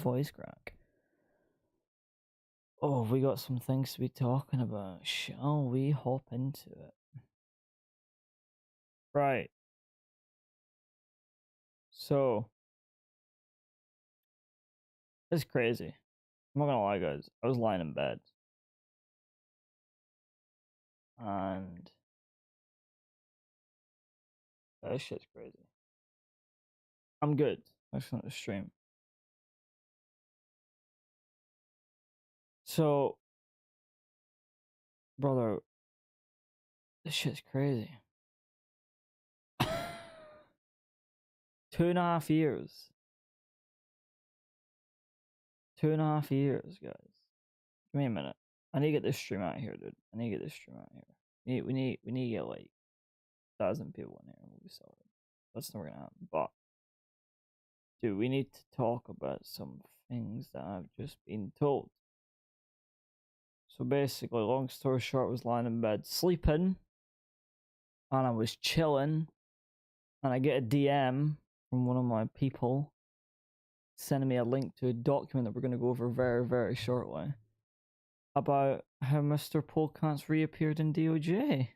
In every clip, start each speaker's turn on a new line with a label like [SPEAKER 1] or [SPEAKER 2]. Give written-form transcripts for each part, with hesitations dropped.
[SPEAKER 1] voice crack. Oh, we got some things to be talking about. Shall we hop into it? Right. So, it's crazy. I'm not gonna lie, guys. I was lying in bed. And that shit's crazy. I'm good. I just want to stream. So, brother, this shit's crazy. 2.5 years. 2.5 years, guys. Give me a minute. I need to get this stream out here, dude. I need to get this stream out here. We need to get like 1,000 people in here. We'll be sorry. That's never gonna happen. But dude, we need to talk about some things that I've just been told. So basically, long story short, I was lying in bed sleeping, and I was chilling, and I get a DM from one of my people sending me a link to a document that we're going to go over very, very shortly about how Mr. Polecat's reappeared in DOJ.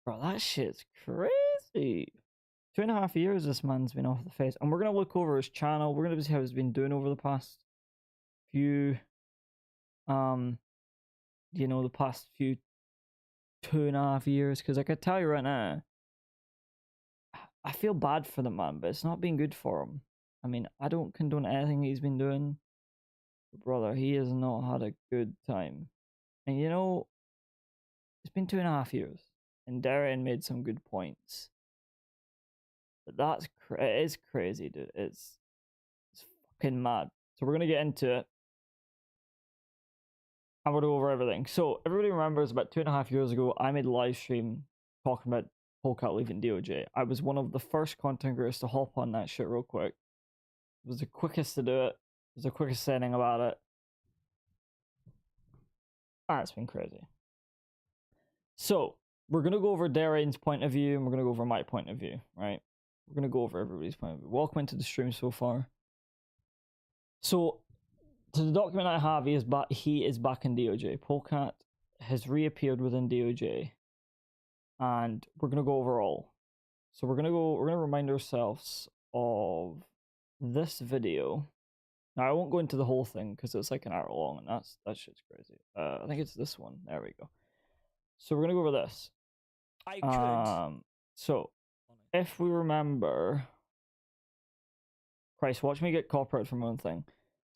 [SPEAKER 1] Bro, that shit's crazy. 2.5 years this man's been off the face, and we're going to look over his channel. We're going to see how he's been doing over the past few you know, the past few 2.5 years, because I can tell you right now, I feel bad for the man, but it's not been good for him. I mean, I don't condone anything he's been doing, but brother, he has not had a good time. And you know, it's been 2.5 years, and Darren made some good points, but it is crazy, dude. It's fucking mad. So we're gonna get into it. I'm going to go over everything. So, everybody remembers about 2.5 years ago, I made a live stream talking about Polecat leaving DOJ. I was one of the first content creators to hop on that shit real quick. It was the quickest to do it. It was the quickest saying about it. It's been crazy. So, we're going to go over Darren's point of view, and we're going to go over my point of view, right? We're going to go over everybody's point of view. Welcome into the stream so far. So, to the document I have, he is back in DOJ. Polecat has reappeared within DOJ, and we're gonna go over all. So we're gonna remind ourselves of this video. Now I won't go into the whole thing because it's like an hour long, and that shit's crazy. I think it's this one. There we go. So we're gonna go over this. So if we remember, Christ, watch me get copyright from one thing.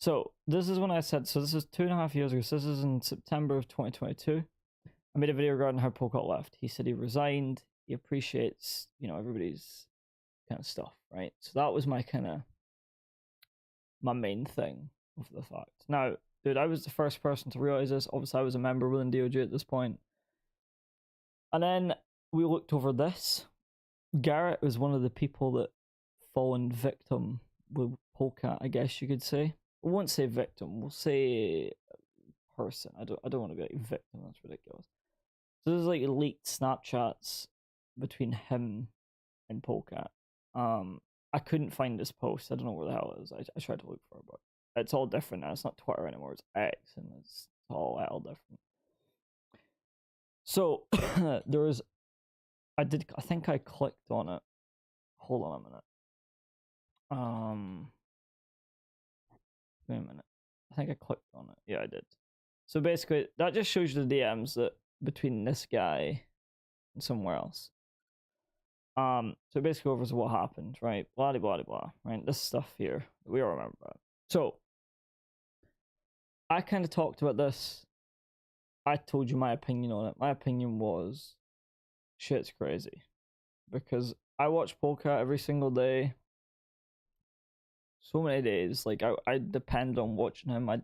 [SPEAKER 1] So this is when I said, so this is 2.5 years ago. So this is in September of 2022. I made a video regarding how Polecat left. He said he resigned. He appreciates, you know, everybody's kind of stuff, right? So that was my main thing of the fact. Now, dude, I was the first person to realize this. Obviously, I was a member within DOJ at this point. And then we looked over this. Garrett was one of the people that fallen victim with Polecat, I guess you could say. We won't say victim, we'll say person. I don't want to be like victim, that's ridiculous. So there's like leaked Snapchats between him and Polecat. I couldn't find this post. I don't know where the hell it is. I tried to look for it, but it's all different now. It's not Twitter anymore, it's X, and it's all different. So there was I think I clicked on it. Hold on a minute. Wait a minute. I think I clicked on it. Yeah, I did. So basically, that just shows you the DMs that between this guy and somewhere else. So basically covers what happened, right? Blah blah blah. Right, this stuff here we all remember about. So I kind of talked about this. I told you my opinion on it. My opinion was, shit's crazy, because I watch Polecat every single day. So many days, like I depend on watching him. I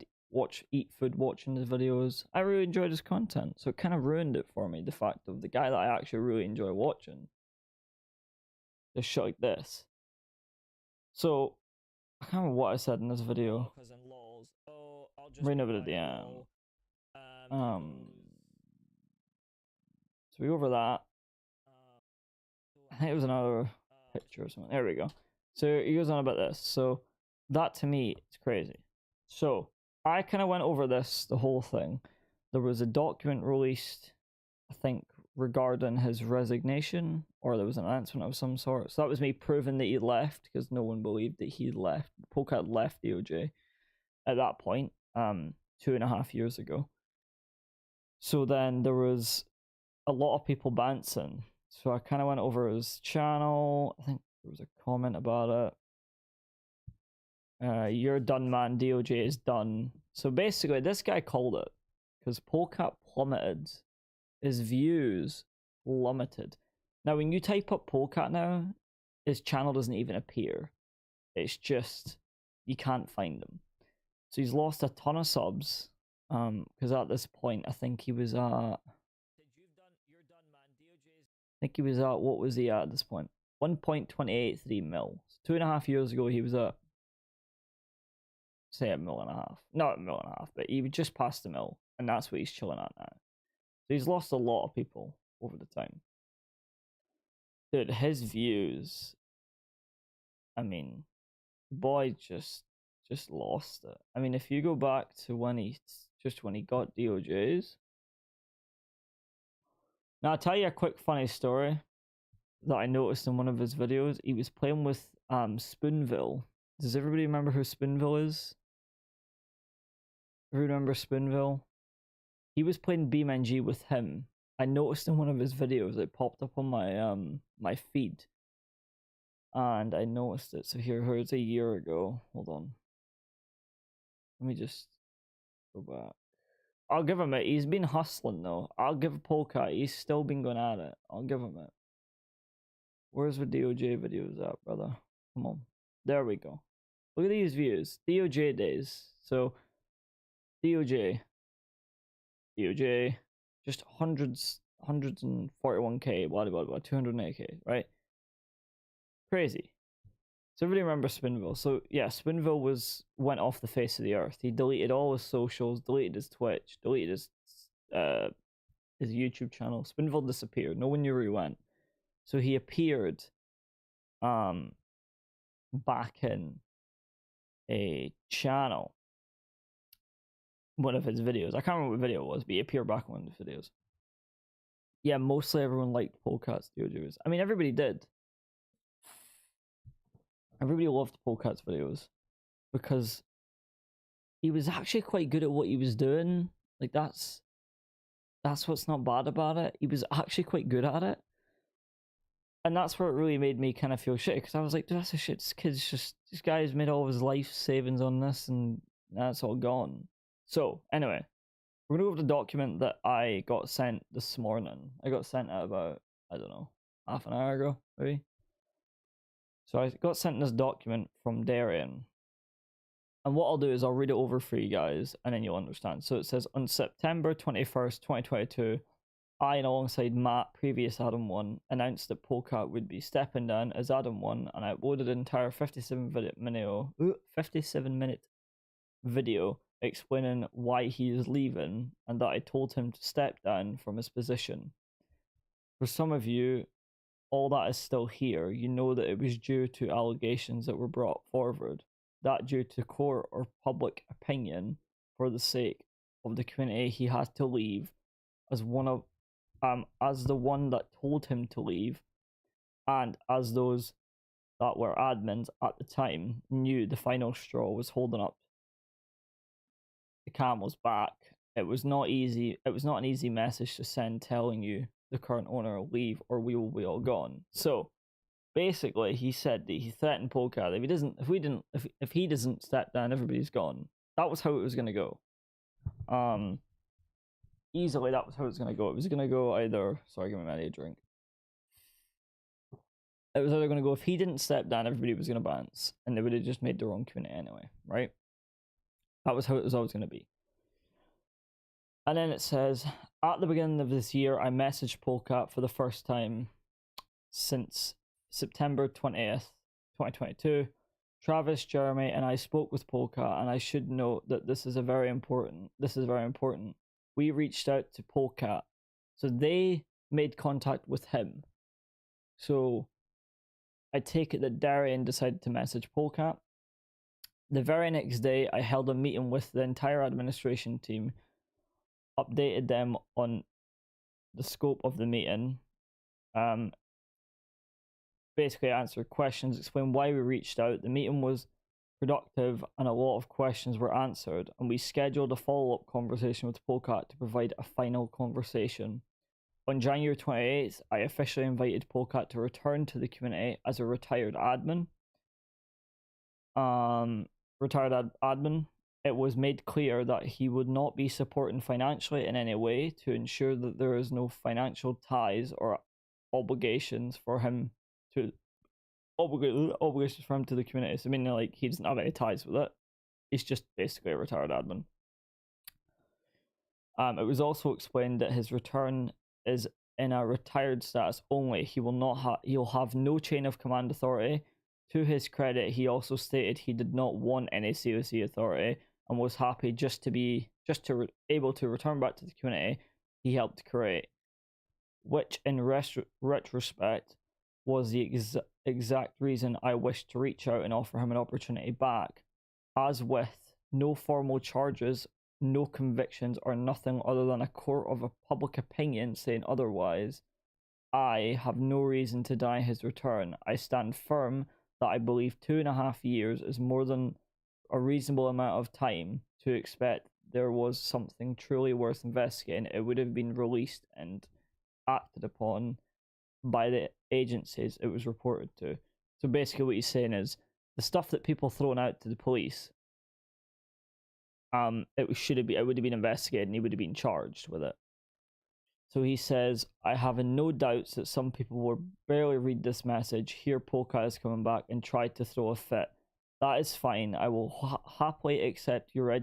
[SPEAKER 1] eat food watching his videos. I really enjoyed his content, so it kind of ruined it for me, the fact of the guy that I actually really enjoy watching just shit like this. So I can't remember what I said in this video. Right over at the end. So we go over that. I think it was another picture or something. There we go. So he goes on about this. So that to me is crazy. So I kind of went over the whole thing. There was a document released, I think, regarding his resignation, or there was an announcement of some sort. So that was me proving that he left, because no one believed that he left. Polecat left DOJ at that point, 2.5 years ago. So then there was a lot of people bouncing. So I kind of went over his channel. I think there was a comment about it. You're done, man. DOJ is done. So basically, this guy called it, because Polecat plummeted. His views plummeted. Now, when you type up Polecat now, his channel doesn't even appear. It's just, you can't find him. So he's lost a ton of subs. Because at this point, I think he was at... I think he was at, what was he at this point? 1.283 mil. So 2.5 years ago, he was at, say, 1.5 million. Not 1.5 million, but he just passed the mil. And that's what he's chilling at now. So he's lost a lot of people over the time. Dude, his views, I mean, the boy just lost it. I mean, if you go back to when he got DOJs. Now, I'll tell you a quick funny story that I noticed in one of his videos. He was playing with Spoonville. Does everybody remember who Spoonville is? Remember Spoonville? He was playing BeamNG with him. I noticed in one of his videos, it popped up on my my feed. And I noticed it. So here's a year ago. Hold on. Let me just go back. I'll give him it. He's been hustling though. I'll give Polecat. He's still been going at it. I'll give him it. Where's the DOJ videos at, brother? Come on. There we go. Look at these views. DOJ days. So DOJ, just hundreds and 41k, blah, 208k, right? Crazy. So everybody remembers Spoonville. So yeah, Spoonville went off the face of the earth. He deleted all his socials, deleted his Twitch, deleted his YouTube channel. Spoonville disappeared. No one knew where he went. So he appeared back in a channel, one of his videos. I can't remember what video it was, but he appeared back in one of the videos. Yeah, mostly everyone liked Polecat's videos. I mean, everybody did. Everybody loved Polecat's videos because he was actually quite good at what he was doing. Like, that's what's not bad about it. He was actually quite good at it. And that's where it really made me kind of feel shitty, because I was like, dude, that's a shit. This guy's made all of his life savings on this, and that's all gone. So, anyway, we're going to go over the document that I got sent this morning. I got sent it about, I don't know, half an hour ago, maybe. So I got sent this document from Darian. And what I'll do is I'll read it over for you guys, and then you'll understand. So it says, on September 21st, 2022, I, and alongside Matt, previous Adam1, announced that Polecat would be stepping down as Adam1, and I uploaded an entire 57-minute video explaining why he is leaving, and that I told him to step down from his position. For some of you, all that is still here. You know that it was due to allegations that were brought forward, that due to court or public opinion, for the sake of the community, he had to leave as as the one that told him to leave, and as those that were admins at the time knew the final straw was holding up the camel's back. It was not easy. It was not an easy message to send, telling you the current owner will leave or we will be all gone. So basically, he said that he threatened Polecat. If he doesn't step down, everybody's gone. That was how it was gonna go. Easily, that was how it was gonna go. It was gonna go either. Sorry, give me a drink. It was either gonna go, if he didn't step down, everybody was gonna bounce, and they would have just made their own community anyway, right? That was how it was always gonna be. And then it says, at the beginning of this year, I messaged Polecat for the first time since September 20th, 2022. Travis, Jeremy, and I spoke with Polecat, and I should note that this is very important. We reached out to Polecat, so they made contact with him. So I take it that Darian decided to message Polecat. The very next day, I held a meeting with the entire administration team, updated them on the scope of the meeting, basically answered questions, explained why we reached out. The meeting was productive and a lot of questions were answered, and we scheduled a follow-up conversation with Polecat to provide a final conversation. On January 28th, I officially invited Polecat to return to the community as a retired admin. It was made clear that he would not be supporting financially in any way to ensure that there is no financial ties or obligations for him to the community. So meaning like he doesn't have any ties with it. He's just basically a retired admin. It was also explained that his return is in a retired status only. He'll have no chain of command authority. To his credit, he also stated he did not want any COC authority and was happy just to be able to return back to the community he helped create, which in retrospect was the exact reason I wished to reach out and offer him an opportunity back. As with no formal charges, no convictions, or nothing other than a court of a public opinion saying otherwise, I have no reason to deny his return. I stand firm that I believe 2.5 years is more than a reasonable amount of time to expect there was something truly worth investigating. It would have been released and acted upon by the agencies it was reported to. So basically what he's saying is the stuff that people thrown out to the police, it would have been investigated and he would have been charged with it. So he says, I have no doubts that some people will barely read this message, hear Polecat is coming back, and try to throw a fit. That is fine. I will happily accept your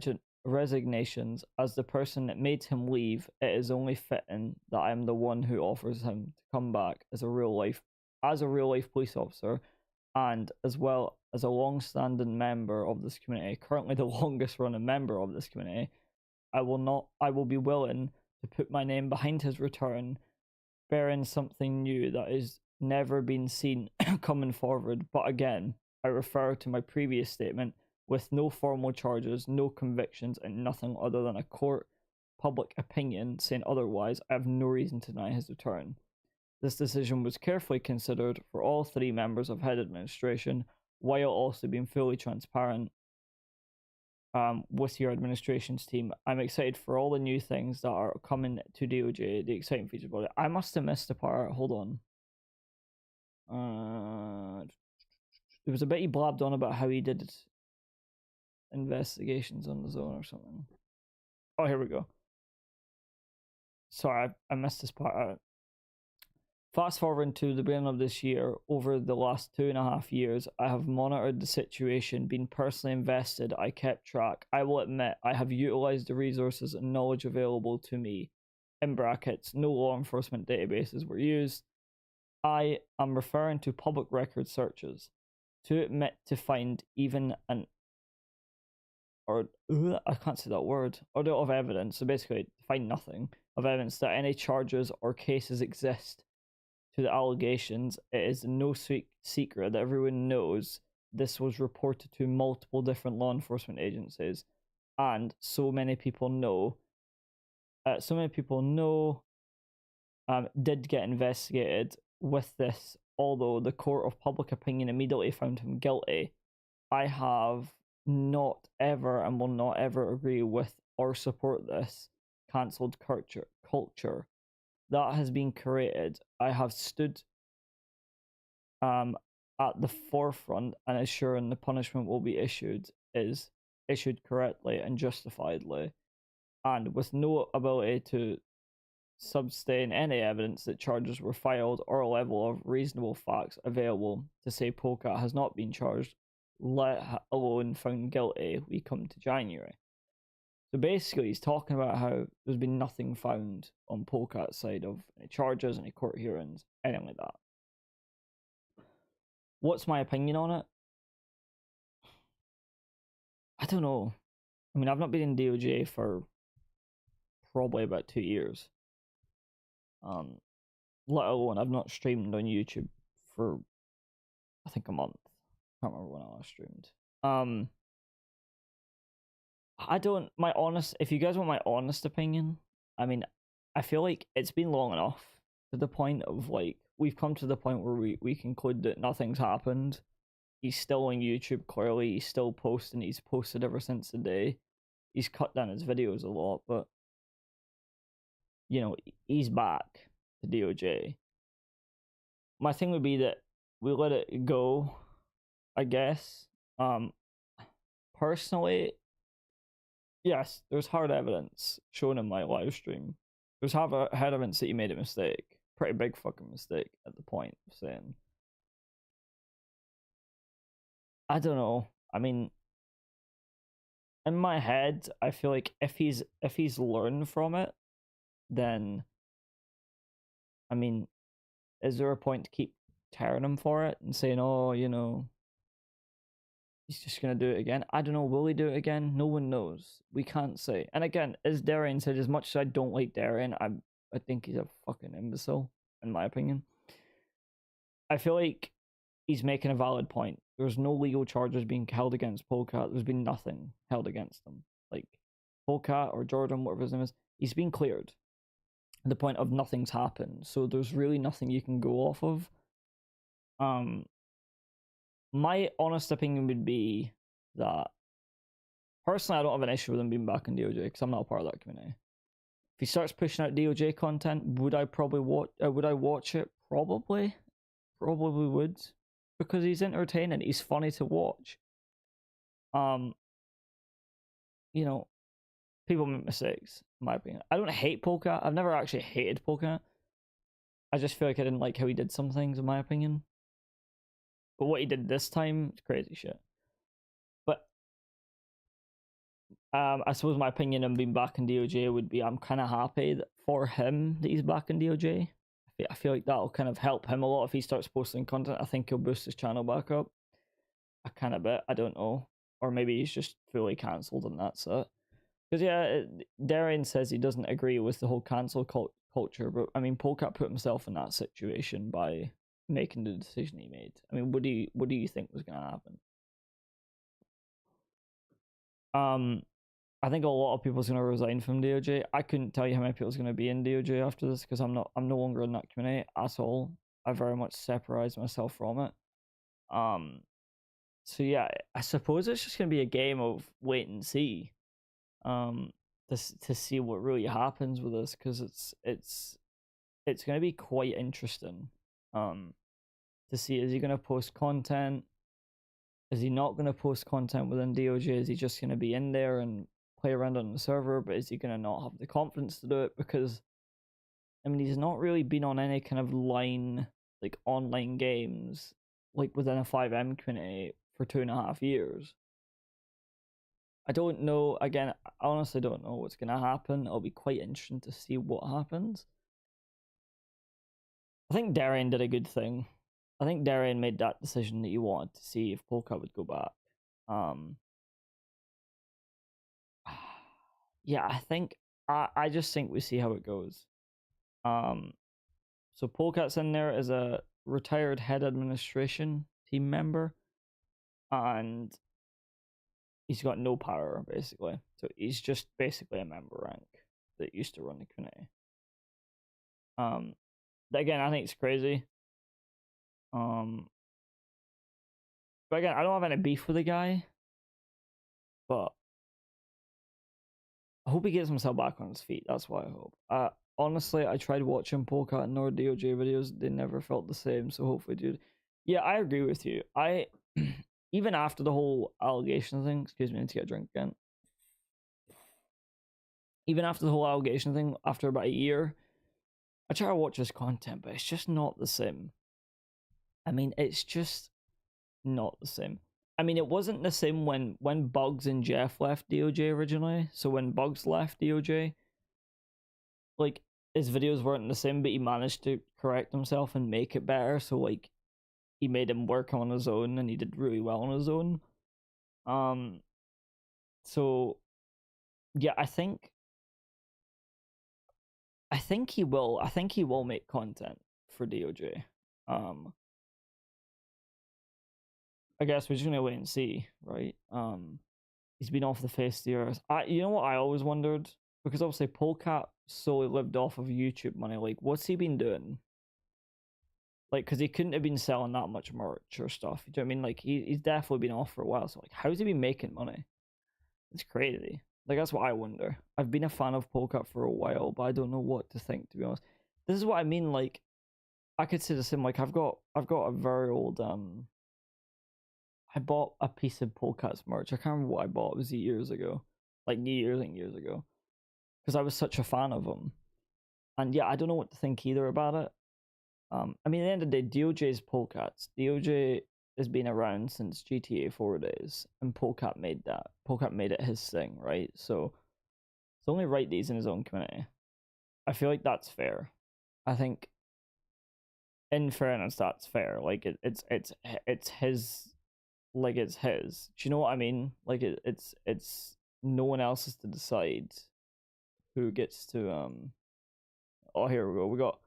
[SPEAKER 1] resignations. As the person that made him leave, it is only fitting that I am the one who offers him to come back as a real life police officer, and as well as a long-standing member of this community, currently the longest-running member of this community. I will be willing to put my name behind his return, bearing something new that is never been seen coming forward. But again, I refer to my previous statement with no formal charges, no convictions, and nothing other than a court public opinion saying otherwise. I have no reason to deny his return. This decision was carefully considered for all 3 members of head administration, while also being fully transparent with your administration's team. I'm excited for all the new things that are coming to DOJ, the exciting features about it. I must have missed a part. Hold on. There was a bit he blabbed on about how he did investigations on his own or something. Oh, here we go. Sorry, I missed this part out. Fast forward to the beginning of this year, over the last 2.5 years, I have monitored the situation, been personally invested, I kept track. I will admit, I have utilized the resources and knowledge available to me. In brackets, no law enforcement databases were used. I am referring to public record searches. To admit to find even an I can't say that word, order of evidence, so basically find nothing of evidence that any charges or cases exist to the allegations. It is no secret that everyone knows this was reported to multiple different law enforcement agencies, and so many people know did get investigated with this, although the court of public opinion immediately found him guilty. I have not ever and will not ever agree with or support this cancelled culture that has been created. I have stood at the forefront and assuring the punishment will be issued correctly and justifiedly, and with no ability to sustain any evidence that charges were filed or a level of reasonable facts available to say Polecat has not been charged, let alone found guilty, we come to January. So basically he's talking about how there's been nothing found on Polecat's side of any charges, any court hearings, anything like that. What's my opinion on it? I don't know. I mean, I've not been in DOJ for probably about 2 years. Let alone I've not streamed on YouTube for I think a month. I can't remember when I last streamed. I don't. If you guys want my honest opinion, I mean, I feel like it's been long enough to the point of like we've come to the point where we conclude that nothing's happened. He's still on YouTube. Clearly, he's still posting. He's posted ever since the day. He's cut down his videos a lot, but you know he's back to DOJ. My thing would be that we let it go, I guess. Personally, yes, there's hard evidence shown in my live stream. There's hard evidence that he made a mistake. Pretty big fucking mistake at the point of saying. I don't know. I mean, in my head, I feel like if he's learned from it, then I mean, is there a point to keep tearing him for it and saying, oh, you know, he's just gonna do it again? I don't know. Will he do it again? No one knows. We can't say. And again, as Darian said, as much as I don't like Darian, I think he's a fucking imbecile, in my opinion. I feel like he's making a valid point. There's no legal charges being held against Polecat. There's been nothing held against him. Like Polecat or Jordan, whatever his name is, he's been cleared. The point of nothing's happened, so there's really nothing you can go off of. My honest opinion would be that personally I don't have an issue with him being back in DOJ because I'm not a part of that community. If he starts pushing out DOJ content, would I probably watch it? Probably would, because he's entertaining, he's funny to watch. You know, people make mistakes, in my opinion. I don't hate Polecat. I've never actually hated Polecat. I just feel like I didn't like how he did some things, in my opinion. But what he did this time is crazy shit. But I suppose my opinion on being back in DOJ would be I'm kind of happy that for him that he's back in DOJ. I feel like that'll kind of help him a lot if he starts posting content. I think he'll boost his channel back up. I kind of bet. I don't know. Or maybe he's just fully cancelled and that's it. Because yeah, Darian says he doesn't agree with the whole cancel culture, but I mean, Polecat put himself in that situation by making the decision he made. I mean, what do you think was going to happen? I think a lot of people's going to resign from DOJ. I couldn't tell you how many people's going to be in DOJ after this because I'm no longer in that community at all. I very much separate myself from it. So yeah, I suppose it's just going to be a game of wait and see. To see what really happens with this, because it's going to be quite interesting to see, is he going to post content, is he not going to post content within DOJ, is he just going to be in there and play around on the server, but is he going to not have the confidence to do it? Because I mean, he's not really been on any kind of like online games like within a 5M community for 2.5 years. I don't know. Again, I honestly don't know what's going to happen. It'll be quite interesting to see what happens. I think Darian did a good thing. I think Darian made that decision that he wanted to see if Polecat would go back. Yeah, I just think we see how it goes. So Polecat's in there as a retired head administration team member, and he's got no power, basically. So he's just basically a member rank that used to run the community. Again, I think it's crazy. But again, I don't have any beef with the guy. But I hope he gets himself back on his feet. That's what I hope. Honestly, I tried watching Polecat and Nord DOJ videos. They never felt the same. So hopefully, dude. Yeah, I agree with you. Even after the whole allegation thing, excuse me, I need to get a drink again. Even after the whole allegation thing, after about a year, I try to watch his content, but it's just not the same. I mean, it's just not the same. I mean, it wasn't the same when Bugs and Jeff left DOJ originally. So when Bugs left DOJ, like, his videos weren't the same, but he managed to correct himself and make it better. So, like, he made him work on his own, and he did really well on his own. So, yeah, I think he will. I think he will make content for DOJ. I guess we're just gonna wait and see, right? he's been off the face of the earth. You know what I always wondered? Because obviously Polecat solely lived off of YouTube money. Like, what's he been doing? Like, because he couldn't have been selling that much merch or stuff. You know what I mean? Like, he's definitely been off for a while. So, like, how's he been making money? It's crazy. Like, that's what I wonder. I've been a fan of Polecat for a while, but I don't know what to think, to be honest. This is what I mean. Like, I could say the same. Like, I've got a very old I bought a piece of Polecat's merch. I can't remember what I bought. It was years ago, like years and years ago, because I was such a fan of him. And yeah, I don't know what to think either about it. I mean, at the end of the day, DOJ's Polecat's. DOJ has been around since GTA 4 days, and Polecat made that. Polecat made it his thing, right? So it's only right that he's in his own community. I feel like that's fair. I think, in fairness, that's fair. Like it's his. Like it's his. Do you know what I mean? Like it's no one else is to decide who gets to Oh, here we go. We got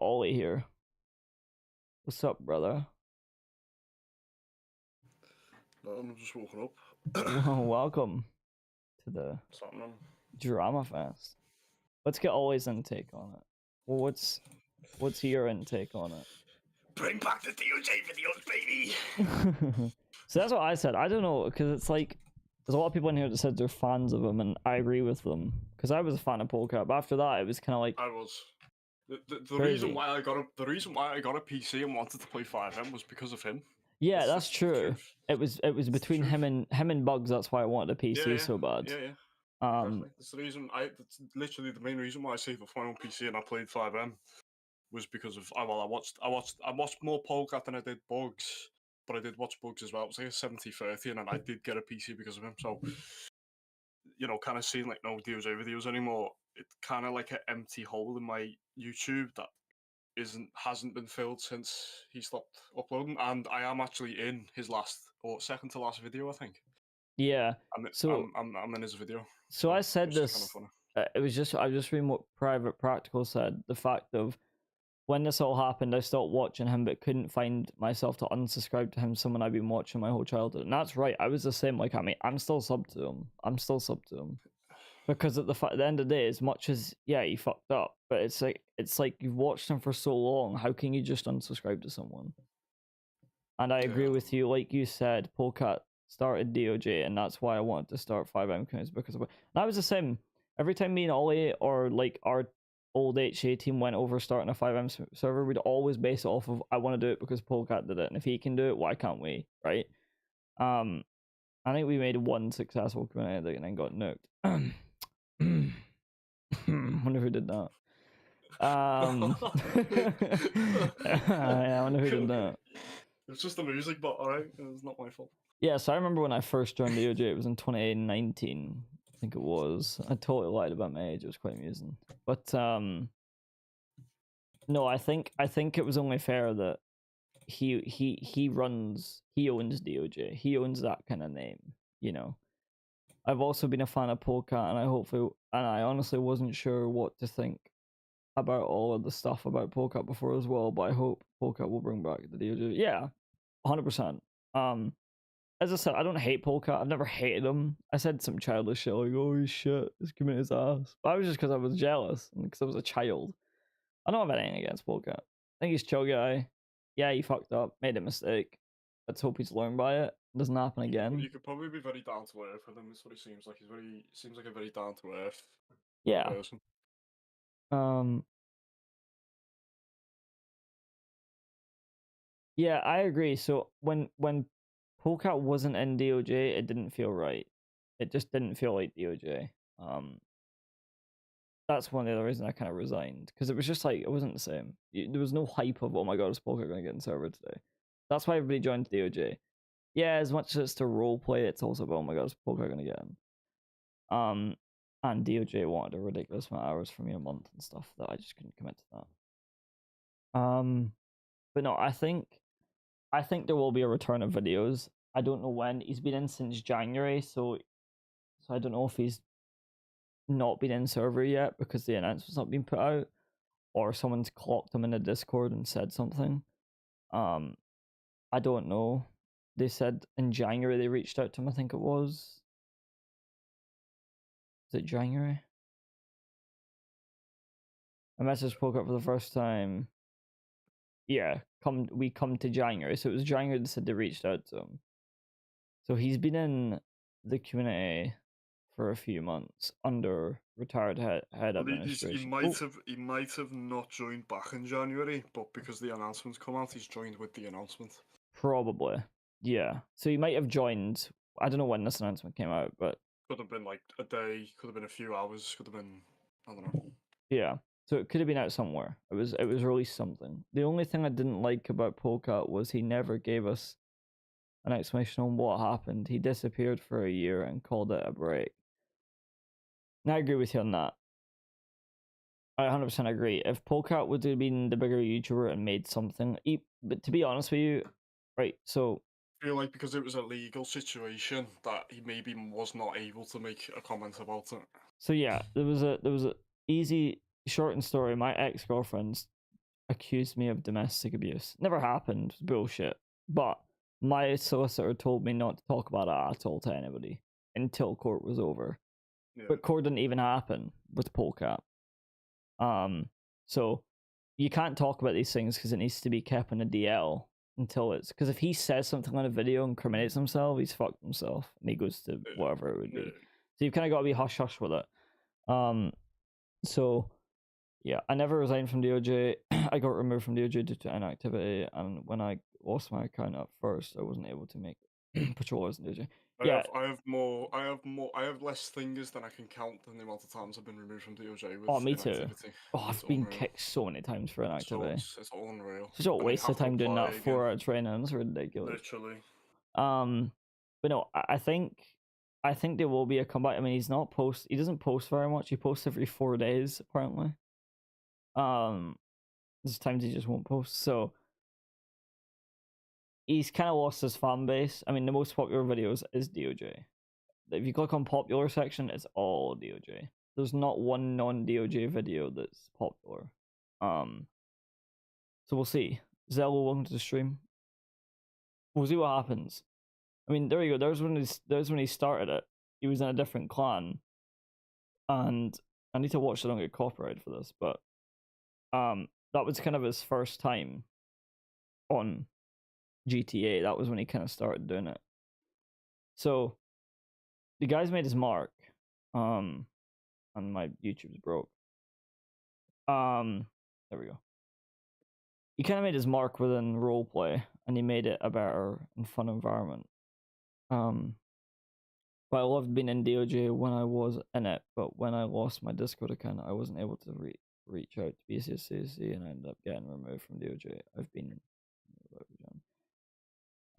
[SPEAKER 1] Ollie here. What's up, brother?
[SPEAKER 2] No, I'm just woken up.
[SPEAKER 1] Well, welcome to the Drama Fest. Let's get Ollie's intake on it. Well, what's your intake on it?
[SPEAKER 2] Bring back the DOJ videos, baby!
[SPEAKER 1] So that's what I said. I don't know, because it's like there's a lot of people in here that said they're fans of him, and I agree with them. Because I was a fan of Polecat, but after that, it was kind of like
[SPEAKER 2] I was. The reason why I got a PC and wanted to play 5M was because of him.
[SPEAKER 1] Yeah, that's true. It was between him and Bugs. That's why I wanted a PC so bad.
[SPEAKER 2] Yeah. That's the reason. That's literally the main reason why I saved up for my own PC and I played 5M was because of I watched more Polecat than I did Bugs, but I did watch Bugs as well. It was like a 70-30, and then I did get a PC because of him. So, you know, kind of seeing like no DOJ videos anymore, it's kind of like an empty hole in my YouTube that hasn't been filled since he stopped uploading. And I am actually in his last or second to last video, I think.
[SPEAKER 1] Yeah.
[SPEAKER 2] So I'm in his video.
[SPEAKER 1] So I said this. Kind of I was just reading what Private Practical said. The fact of when this all happened, I stopped watching him, but couldn't find myself to unsubscribe to him. Someone I've been watching my whole childhood, and that's right. I was the same. Like, I mean, I'm still sub to him. Because at the end of the day, as much as he fucked up, but it's like you've watched him for so long. How can you just unsubscribe to someone? And I agree with you. Like you said, Polecat started DOJ, and that's why I wanted to start 5M counts because of it. And I was the same. Every time me and Ollie or like our old HA team went over starting a 5M server, we'd always base it off of I want to do it because Polecat did it, and if he can do it, why can't we? Right? I think we made one successful community and then got nuked. Wonder who did that. Yeah, I wonder who did that.
[SPEAKER 2] It was just the music, but alright, it was not my fault.
[SPEAKER 1] Yeah, so I remember when I first joined the OJ, it was in 2019, I think it was. I totally lied about my age, it was quite amusing. But no, I think it was only fair that he owns DOJ. He owns that kind of name, you know. I've also been a fan of Polecat, and I honestly wasn't sure what to think about all of the stuff about Polecat before as well, but I hope Polecat will bring back the DOJ. Yeah, 100%. As I said, I don't hate Polecat. I've never hated him. I said some childish shit like, "Oh shit, this community's ass." But I was just because I was jealous and because I was a child. I don't have anything against Polecat. I think he's a chill guy. Yeah, he fucked up, made a mistake. Let's hope he's learned by it. It doesn't happen again.
[SPEAKER 2] You could probably be very down to earth with him. That's what he seems like. Seems like a very down to earth person.
[SPEAKER 1] Yeah, I agree. So when Polecat wasn't in DOJ, it didn't feel right. It just didn't feel like DOJ. That's one of the other reasons I kind of resigned, because it was just like it wasn't the same. There was no hype of, oh my god, is Polecat going to get in server today? That's why everybody joined DOJ. Yeah, as much as it's to roleplay, it's also about, oh my god, is Polecat going to get in? And DOJ wanted a ridiculous amount of hours from me a month and stuff that I just couldn't commit to that. But no, I think there will be a return of videos. I don't know when. He's been in since January, so I don't know if he's not been in server yet because the announcement's not been put out, or someone's clocked him in the Discord and said something. I don't know. They said in January they reached out to him, I think it was. it January? I messaged Polecat for the first time. Yeah, we come to January. So it was January that said they reached out to him. So he's been in the community for a few months under retired head
[SPEAKER 2] Well,
[SPEAKER 1] administration.
[SPEAKER 2] he might have not joined back in January, but because the announcements come out, he's joined with the announcement.
[SPEAKER 1] Probably, yeah. So he might have joined. I don't know when this announcement came out, but
[SPEAKER 2] could have been like a day, could have been a few hours, could have been, I don't know.
[SPEAKER 1] Yeah, so it could have been out somewhere. It was released something. The only thing I didn't like about Polecat was he never gave us an explanation on what happened. He disappeared for a year and called it a break. And I agree with you on that. I 100% agree. If Polecat would have been the bigger YouTuber and made something, but to be honest with you, right? So
[SPEAKER 2] I feel like because it was a legal situation that he maybe was not able to make a comment about it.
[SPEAKER 1] So yeah, there was a easy shortened story. My ex-girlfriend's accused me of domestic abuse. Never happened. Bullshit. But my solicitor told me not to talk about it at all to anybody until court was over.
[SPEAKER 2] Yeah.
[SPEAKER 1] But court didn't even happen with Polecat. So you can't talk about these things because it needs to be kept in a DL until it's, because if he says something on a video and incriminates himself, he's fucked himself and he goes to whatever it would be. So you've kind of got to be hush hush with it. So yeah, I never resigned from DOJ. I got removed from DOJ due to inactivity, and when I lost my account at first, I wasn't able to make patrollers in DOJ.
[SPEAKER 2] I have less fingers than I can count than the amount of times I've been removed from DOJ with
[SPEAKER 1] me too.
[SPEAKER 2] inactivity.
[SPEAKER 1] I've been kicked so many times for inactivity.
[SPEAKER 2] It's all unreal.
[SPEAKER 1] It's just a waste of time doing that 4-hour training. It's ridiculous.
[SPEAKER 2] Literally.
[SPEAKER 1] But no, I think there will be a comeback. I mean, he doesn't post very much. He posts every 4 days apparently. There's times he just won't post, so he's kind of lost his fan base. I mean, the most popular videos is DOJ. If you click on popular section, it's all DOJ. There's not one non-DOJ video that's popular. So we'll see. Zello, welcome to the stream. We'll see what happens. I mean, there you go. There's when he started it. He was in a different clan, and I need to watch so I don't get copyrighted for this, but that was kind of his first time on GTA. That was when he kind of started doing it. So the guy's made his mark. And my YouTube's broke. There we go. He kind of made his mark within roleplay, and he made it a better and fun environment. But I loved being in DOJ when I was in it, but when I lost my Discord account, I wasn't able to reach out to BCSC, and I ended up getting removed from DOJ.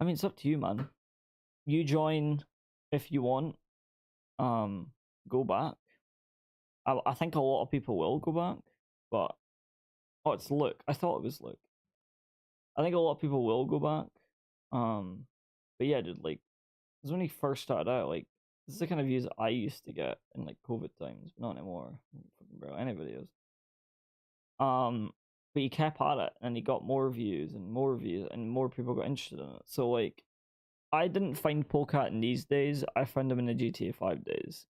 [SPEAKER 1] I mean, it's up to you, man. You join if you want. Go back. I think a lot of people will go back, but it's Luke. I thought it was Luke. I think a lot of people will go back. But yeah, dude, like, because when he first started out, like, this is the kind of views I used to get in like COVID times, but not anymore. Fucking any videos. But he kept at it, and he got more views, and more people got interested in it. So like, I didn't find Polecat in these days. I found him in the GTA 5 days.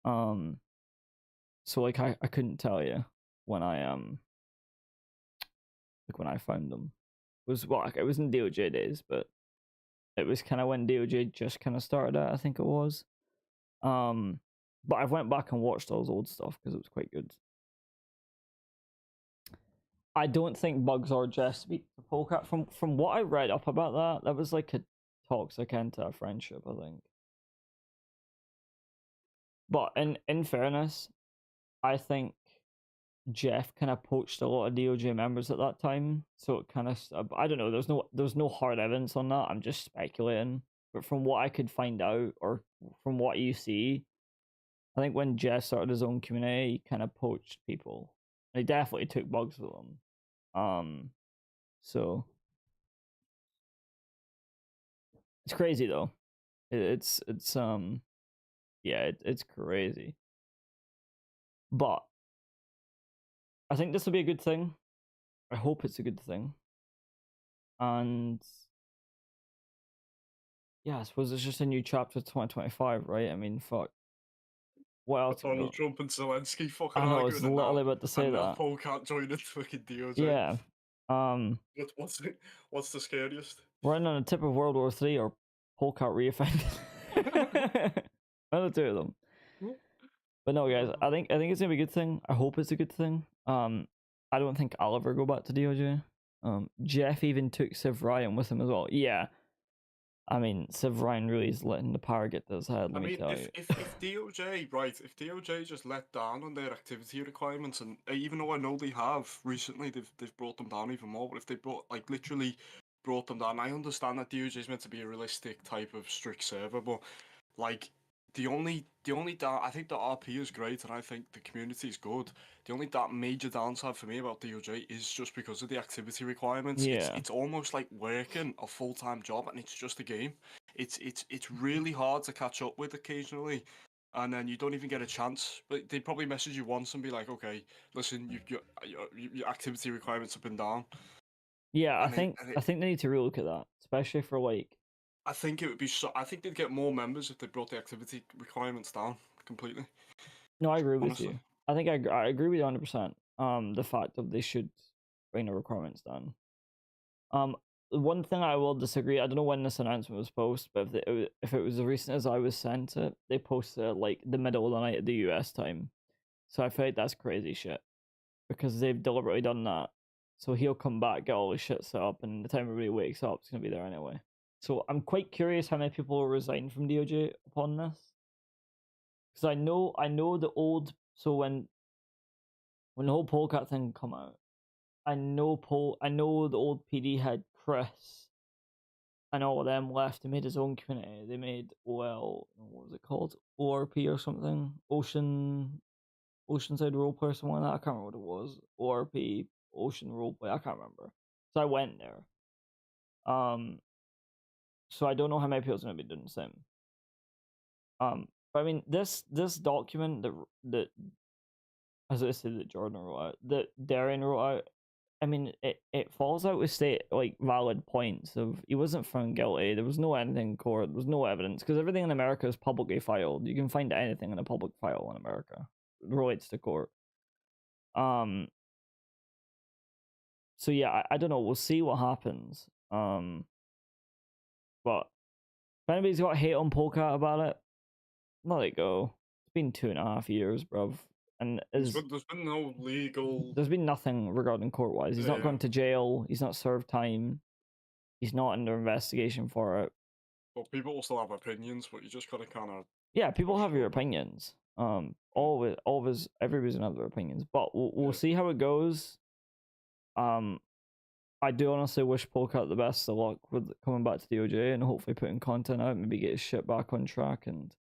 [SPEAKER 1] So like, I couldn't tell you when I when I found them. It was in DOJ days, but it was kind of when DOJ just kind of started out, I think it was. But I went back and watched all his old stuff because it was quite good. I don't think Bugs or Jess beat the Polecat. From what I read up about that was like a toxic end to a friendship, I think. But in fairness, I think Jeff kind of poached a lot of DOJ members at that time, so it kind of, I don't know. There's no hard evidence on that. I'm just speculating. But from what I could find out, or from what you see, I think when Jeff started his own community, he kind of poached people. And he definitely took Bugs with him. So it's crazy though. It's crazy. But I think this will be a good thing. I hope it's a good thing. And yeah, I suppose it's just a new chapter 2025, right? I mean, fuck. what else?
[SPEAKER 2] Donald Trump and Zelensky fucking
[SPEAKER 1] I know, I
[SPEAKER 2] arguing,
[SPEAKER 1] was
[SPEAKER 2] and
[SPEAKER 1] literally about to say
[SPEAKER 2] now
[SPEAKER 1] that.
[SPEAKER 2] Polecat joining fucking DOJ.
[SPEAKER 1] Yeah.
[SPEAKER 2] What's the scariest?
[SPEAKER 1] We're on the tip of World War III or Polecat reoffended. One of the two of them. But no, guys, I think it's gonna be a good thing. I hope it's a good thing. I don't think I'll ever go back to DOJ. Jeff even took Civ Ryan with him as well. Yeah. I mean, Civ Ryan really is letting the power get to his head, let me tell you.
[SPEAKER 2] If DOJ, right, if DOJ just let down on their activity requirements, and even though I know they have recently, they've brought them down even more, but if they literally brought them down, I understand that DOJ is meant to be a realistic type of strict server, but like the only I think the RP is great, and I think the community is good. The only major downside for me about DOJ is just because of the activity requirements.
[SPEAKER 1] Yeah.
[SPEAKER 2] It's almost like working a full-time job, and it's just a game. It's really hard to catch up with occasionally, and then you don't even get a chance. But they probably message you once and be like, "Okay, listen, your activity requirements have been down."
[SPEAKER 1] Yeah, I think they need to relook at that, especially for like.
[SPEAKER 2] I think it would be I think they'd get more members if they brought the activity requirements down completely.
[SPEAKER 1] No, I agree with you. I think I agree with you 100%. The fact that they should bring the requirements down. One thing I will disagree. I don't know when this announcement was posted, but if it was as recent as I was sent it, they posted it like the middle of the night at the US time. So I feel like that's crazy shit because they've deliberately done that. So he'll come back, get all his shit set up, and the time everybody wakes up, it's gonna be there anyway. So I'm quite curious how many people will resign from DOJ upon this. Because I know the old, so when the whole Polecat thing come out, I know the old PD head Chris and all of them left. They made his own community. They made what was it called? ORP or something? Oceanside Roleplay or something like that. I can't remember what it was. ORP Ocean Roleplay. I can't remember. So I went there. So I don't know how many people's gonna be doing the same. But I mean, this document that as I said that Jordan wrote out, that Darren wrote out, I mean, it falls out with state like valid points of he wasn't found guilty. There was no anything in court. There was no evidence because everything in America is publicly filed. You can find anything in a public file in America. It relates to court. So yeah, I don't know. We'll see what happens. But if anybody's got hate on Polecat about it, let it go. It's been 2.5 years, bruv. And
[SPEAKER 2] there's been no legal.
[SPEAKER 1] There's been nothing regarding court-wise. He's not gone to jail. He's not served time. He's not under investigation for it.
[SPEAKER 2] But people will still have opinions, but you just gotta kind of.
[SPEAKER 1] Yeah, people have your opinions. Everybody's gonna have their opinions, but we'll see how it goes. I do honestly wish Polecat the best of luck with coming back to DOJ and hopefully putting content out, maybe get his shit back on track and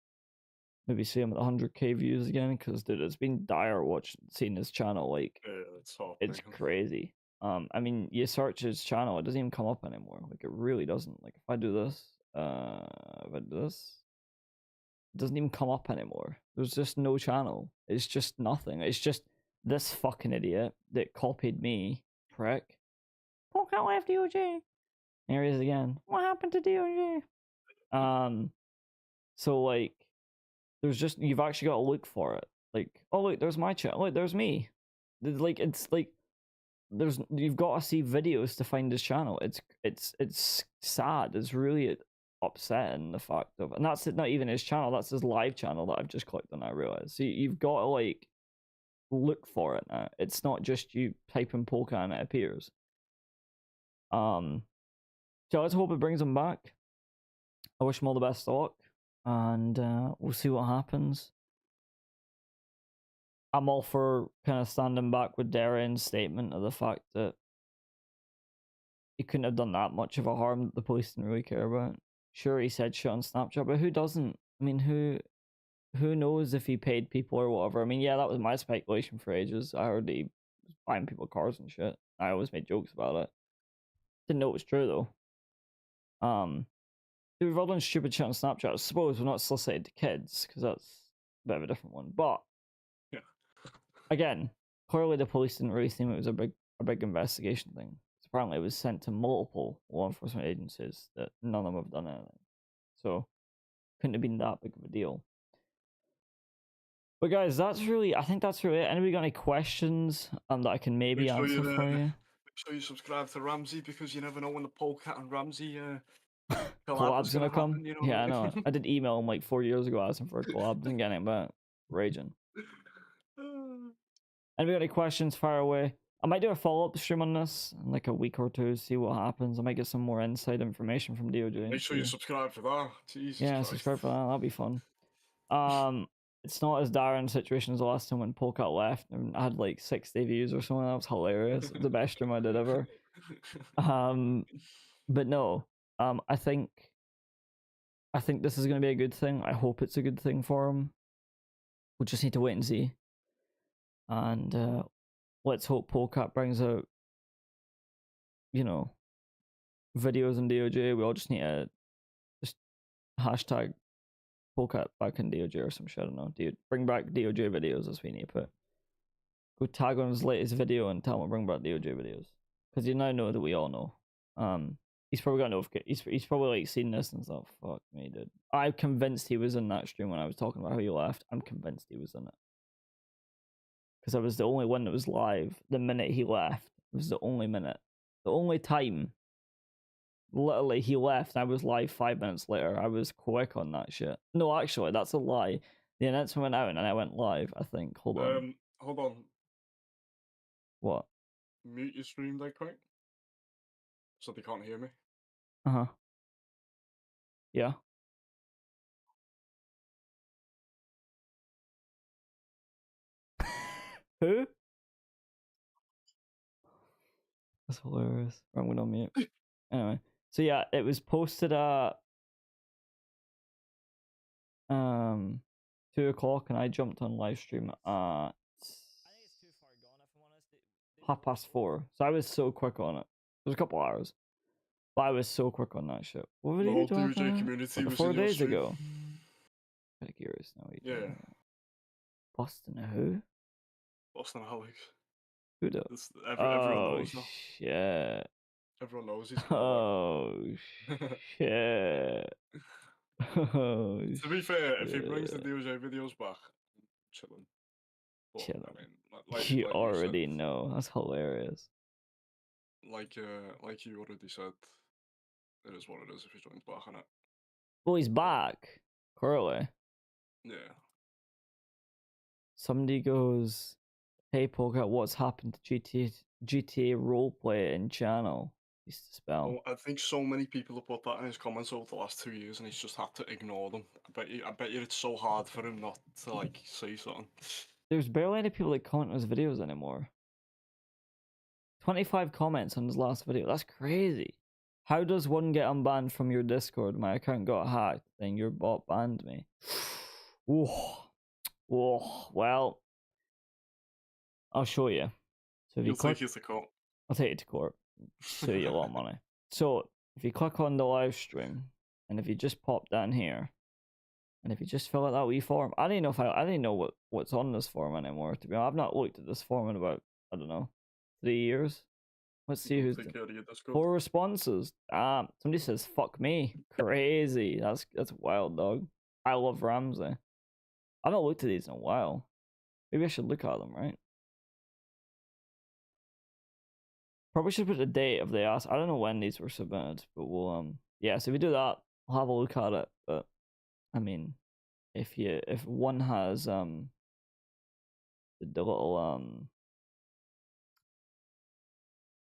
[SPEAKER 1] maybe see him at 100k views again, because dude, it's been dire seeing his channel. Like, it's crazy. I mean, you search his channel, it doesn't even come up anymore. Like, it really doesn't. Like, if I do this, it doesn't even come up anymore. There's just no channel. It's just nothing. It's just this fucking idiot that copied me, prick. Polecat left DOJ. There he is again. What happened to DOJ? So like, there's just, you've actually got to look for it. Like, oh look, there's my channel. Look, there's me. Like, it's like, you've got to see videos to find his channel. It's sad. It's really upsetting, the fact of, and that's not even his channel. That's his live channel that I've just clicked on. I realize. So you've got to like look for it now. It's not just you type in Polecat and it appears. So let's hope it brings him back. I wish him all the best of luck, and we'll see what happens. I'm all for kind of standing back with Darren's statement of the fact that he couldn't have done that much of a harm that the police didn't really care about. Sure, he said shit on Snapchat, but who doesn't? I mean, who knows if he paid people or whatever? I mean, yeah, that was my speculation for ages. I heard he was buying people cars and shit. I always made jokes about it. Didn't know it was true though. We've all done stupid shit on Snapchat. I suppose we're not solicited to kids because that's a bit of a different one. But
[SPEAKER 2] yeah,
[SPEAKER 1] again, clearly the police didn't really think it was a big investigation thing. Apparently, it was sent to multiple law enforcement agencies that none of them have done anything. So couldn't have been that big of a deal. But guys, I think that's really it. Anybody got any questions that I can maybe answer for you?
[SPEAKER 2] Make sure you subscribe to Ramsey, because you never know when the Polecat and Ramsey collab is
[SPEAKER 1] Collab's gonna come.
[SPEAKER 2] happen. You know
[SPEAKER 1] Yeah, I
[SPEAKER 2] what I
[SPEAKER 1] know.
[SPEAKER 2] mean?
[SPEAKER 1] I did email him like 4 years ago asking for a collab. Didn't get it, but raging. Anybody got any questions? Fire away. I might do a follow-up stream on this in like a week or two, see what happens. I might get some more inside information from DOJ.
[SPEAKER 2] Make sure you subscribe for that. Jesus
[SPEAKER 1] yeah,
[SPEAKER 2] Christ.
[SPEAKER 1] subscribe for that. That'll be fun. It's not as dire a situation as the last time when Polecat left and I had like 60 views or something. That was hilarious. It was the best stream I did ever. But no, I think this is gonna be a good thing. I hope it's a good thing for him. We'll just need to wait and see. And let's hope Polecat brings out, you know, videos in DOJ. We all just need to just hashtag Polecat back in DOJ or some shit. I don't know. Bring back DOJ videos, as we need to put. Go tag on his latest video and tell him to bring back DOJ videos, because you now know that we all know. He's probably got notification. He's probably like seen this and stuff. Fuck me, dude. I'm convinced he was in that stream when I was talking about how he left. I'm convinced he was in it, because I was the only one that was live the minute he left. It was the only minute, the only time. Literally, he left. I was live 5 minutes later. I was quick on that shit. No, actually, that's a lie. The announcement went out and I went live, I think. Hold on.
[SPEAKER 2] Hold on.
[SPEAKER 1] What?
[SPEAKER 2] Mute your stream that quick, so they can't hear me.
[SPEAKER 1] Uh-huh. Yeah. Who? That's hilarious. I'm gonna mute. Anyway. So yeah, it was posted at 2 o'clock and I jumped on live stream at I think it's too far gone, if I'm honest. 4:30. So I was so quick on it. It was a couple hours. But I was so quick on that shit. What
[SPEAKER 2] The
[SPEAKER 1] video
[SPEAKER 2] whole
[SPEAKER 1] do I have
[SPEAKER 2] DOJ
[SPEAKER 1] now?
[SPEAKER 2] community was
[SPEAKER 1] 4
[SPEAKER 2] in your
[SPEAKER 1] days
[SPEAKER 2] stream.
[SPEAKER 1] ago. Kind curious now.
[SPEAKER 2] Yeah.
[SPEAKER 1] Boston who?
[SPEAKER 2] Boston Alex.
[SPEAKER 1] Who does?
[SPEAKER 2] Everyone knows now.
[SPEAKER 1] Shit.
[SPEAKER 2] Everyone knows he's
[SPEAKER 1] shit. Oh,
[SPEAKER 2] to be fair, if he brings the DOJ videos back, chilling. But,
[SPEAKER 1] chilling.
[SPEAKER 2] I mean,
[SPEAKER 1] you
[SPEAKER 2] like
[SPEAKER 1] already
[SPEAKER 2] you said,
[SPEAKER 1] know. That's hilarious.
[SPEAKER 2] Like you already said, it is what it is if he joins back on it.
[SPEAKER 1] Well, he's back. Clearly.
[SPEAKER 2] Yeah.
[SPEAKER 1] Somebody goes, "Hey, Polecat, what's happened to GTA roleplay in channel?" Used to spell.
[SPEAKER 2] Well, I think so many people have put that in his comments over the last 2 years, and he's just had to ignore them. I bet you it's so hard for him not to like say something.
[SPEAKER 1] There's barely any people that comment on his videos anymore. 25 comments on his last video. That's crazy. How does one get unbanned from your Discord? My account got hacked, then your bot banned me. Whoa. Well, I'll show you. So if you click,
[SPEAKER 2] take you to court.
[SPEAKER 1] I'll take you to court. Sue you a lot of money. So if you click on the live stream, and if you just pop down here, and if you just fill out that wee form, I don't know what's on this form anymore. To be honest, I've not looked at this form in about, I don't know, 3 years. Let's see who's 4 responses. Somebody says fuck me. Crazy. That's wild, dog. I love Ramsey. I've not looked at these in a while. Maybe I should look at them, right? Probably should put the date of the ask. I don't know when these were submitted, but we'll yeah, so if we do that, I'll have a look at it. But I mean, if one has the little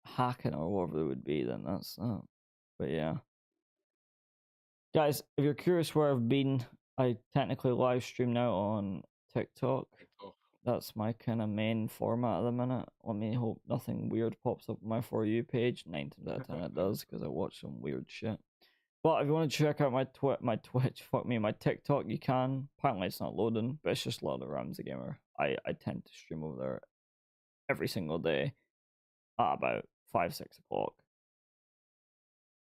[SPEAKER 1] hacking or whatever it would be, then that's that. But yeah. Guys, if you're curious where I've been, I technically live stream now on TikTok. That's my kind of main format at the minute. Let me hope nothing weird pops up on my For You page. 9 times out of 10 it does, because I watch some weird shit. But if you want to check out my Twitch, my TikTok, you can. Apparently it's not loading, but it's just a lot of Ramsey Gamer. I tend to stream over there every single day at about 5-6 o'clock.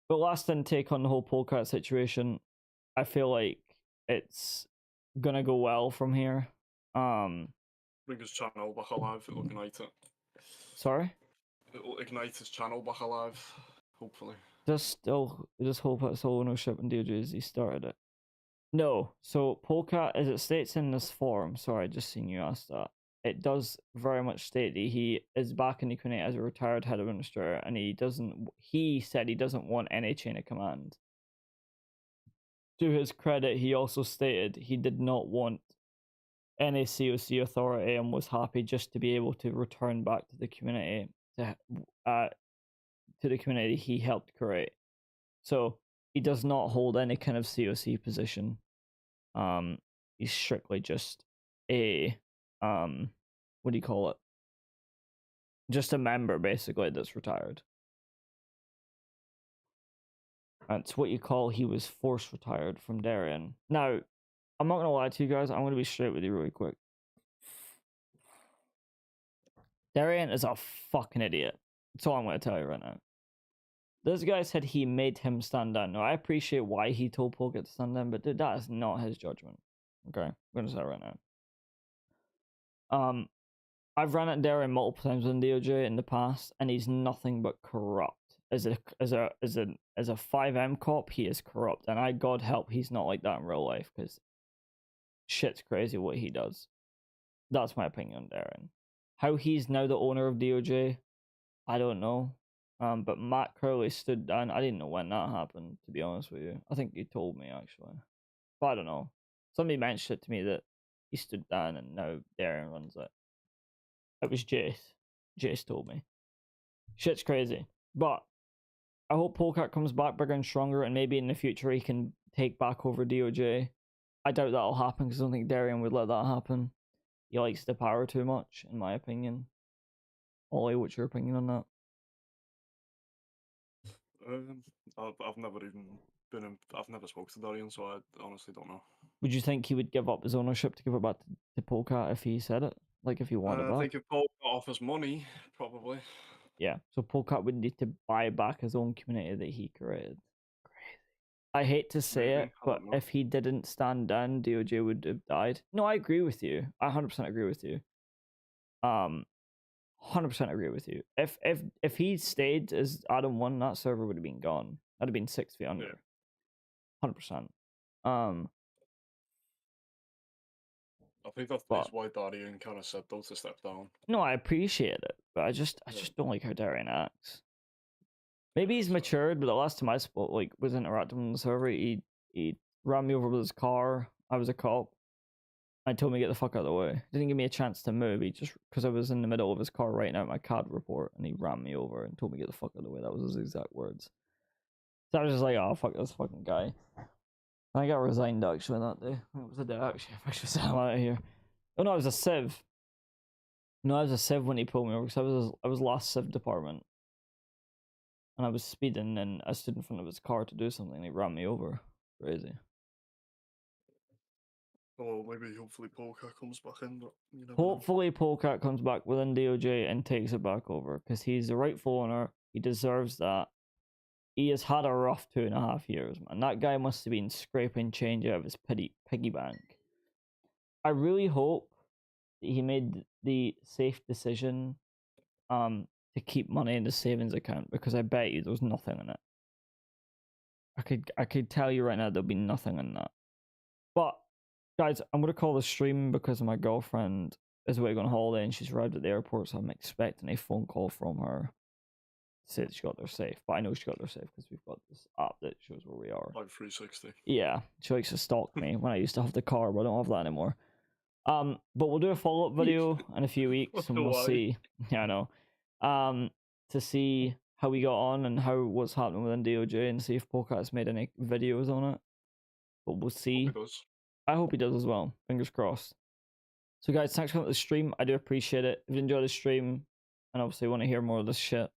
[SPEAKER 1] But last intake on the whole Polecat situation, I feel like it's gonna go well from here.
[SPEAKER 2] Bring his channel back alive, it'll ignite it.
[SPEAKER 1] Sorry?
[SPEAKER 2] It'll ignite his channel back alive, hopefully.
[SPEAKER 1] Just hope it's sole ownership and DOJ as he started it. No. So Polecat, as it states in this form, sorry, I just seen you ask that. It does very much state that he is back in the community as a retired head administrator, and he said he doesn't want any chain of command. To his credit, he also stated he did not want any COC authority and was happy just to be able to return back to the community to the community he helped create. So he does not hold any kind of COC position. He's strictly just a what do you call it? Just a member, basically, that's retired. That's what you call he was forced retired from Darien. Now, I'm not gonna lie to you guys. I'm gonna be straight with you really quick. Darien is a fucking idiot. That's all I'm gonna tell you right now. This guy said he made him stand down. Now, I appreciate why he told Polecat to stand down, but dude, that is not his judgment. Okay, I'm gonna say that right now. I've ran at Darien multiple times in DOJ in the past, and he's nothing but corrupt. As a 5M cop, he is corrupt, and God help he's not like that in real life, because shit's crazy what he does. That's my opinion on Darien. How he's now the owner of DOJ, I don't know. But Matt Crowley stood down. I didn't know when that happened, to be honest with you. I think you told me, actually. But I don't know. Somebody mentioned it to me that he stood down and now Darien runs it. It was Jace. Jace told me. Shit's crazy. But I hope Polecat comes back bigger and stronger, and maybe in the future he can take back over DOJ. I doubt that'll happen because I don't think Darien would let that happen. He likes the power too much, in my opinion. Ollie, what's your opinion on that?
[SPEAKER 2] I've never even been in. I've never spoken to Darien, so I honestly don't know.
[SPEAKER 1] Would you think he would give up his ownership to give it back to Polecat if he said it? Like if he wanted it back?
[SPEAKER 2] I think if Polecat offers money, probably.
[SPEAKER 1] Yeah, so Polecat would need to buy back his own community that he created. Crazy. I hate to say it, but if he didn't stand down, DOJ would have died. No, I agree with you. I 100% agree with you. 100% agree with you. If he stayed as Adam 1, that server would have been gone. That'd have been 6 feet under. Yeah. 100%.
[SPEAKER 2] I think that's why Darien kind of said though to step down.
[SPEAKER 1] No, I appreciate it, but I just don't like how Darien acts. Maybe he's matured, but the last time I was interacting with the server, he ran me over with his car. I was a cop. I told me to get the fuck out of the way. He didn't give me a chance to move. He just, because I was in the middle of his car writing out my CAD report, and he ran me over and told me to get the fuck out of the way. That was his exact words. So I was just like, oh, fuck this fucking guy. And I got resigned actually that day. It was the day actually. I should say I'm out of here. Oh no, it was a civ. No, I was a civ when he pulled me over because I was last civ department. And I was speeding and I stood in front of his car to do something and he ran me over. Crazy.
[SPEAKER 2] Well, maybe hopefully Polecat comes back in, but you never
[SPEAKER 1] hopefully Polecat comes back within DOJ and takes it back over because he's the rightful owner. He deserves that. He has had a rough 2.5 years, man. That guy must have been scraping change out of his piggy bank. I really hope that he made the safe decision to keep money in the savings account because I bet you there's nothing in it. I could tell you right now there'll be nothing in that. But guys, I'm gonna call the stream because my girlfriend is away on holiday and she's arrived at the airport, so I'm expecting a phone call from her. Said she got there safe, but I know she got there safe because we've got this app that shows where we are.
[SPEAKER 2] Like 360.
[SPEAKER 1] Yeah, she likes to stalk me when I used to have the car, but I don't have that anymore. But we'll do a follow-up video in a few weeks, and we'll see. Yeah, I know. To see how we got on and how what's happening within DOJ, and see if Polecat's made any videos on it. But we'll see. I hope he does as well. Fingers crossed. So guys, thanks for coming to the stream. I do appreciate it. If you enjoyed the stream, and obviously want to hear more of this shit,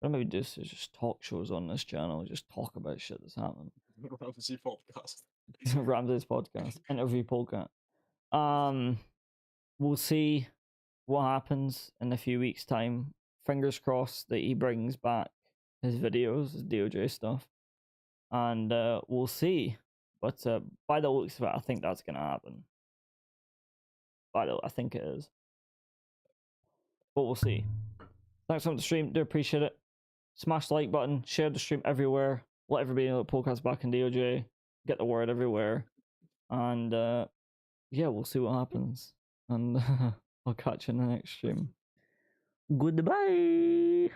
[SPEAKER 1] what maybe do is just talk shows on this channel, just talk about shit that's happening.
[SPEAKER 2] Ramsey podcast.
[SPEAKER 1] Ramsey's podcast. Interview Polecat. We'll see what happens in a few weeks' time. Fingers crossed that he brings back his videos, his DOJ stuff. And we'll see. But by the looks of it, I think that's gonna happen. I think it is. But we'll see. Thanks for coming to the stream. Do appreciate it. Smash the like button, share the stream everywhere, let everybody know that Polecat's back in DOJ, get the word everywhere. And yeah, we'll see what happens. And I'll catch you in the next stream. Goodbye.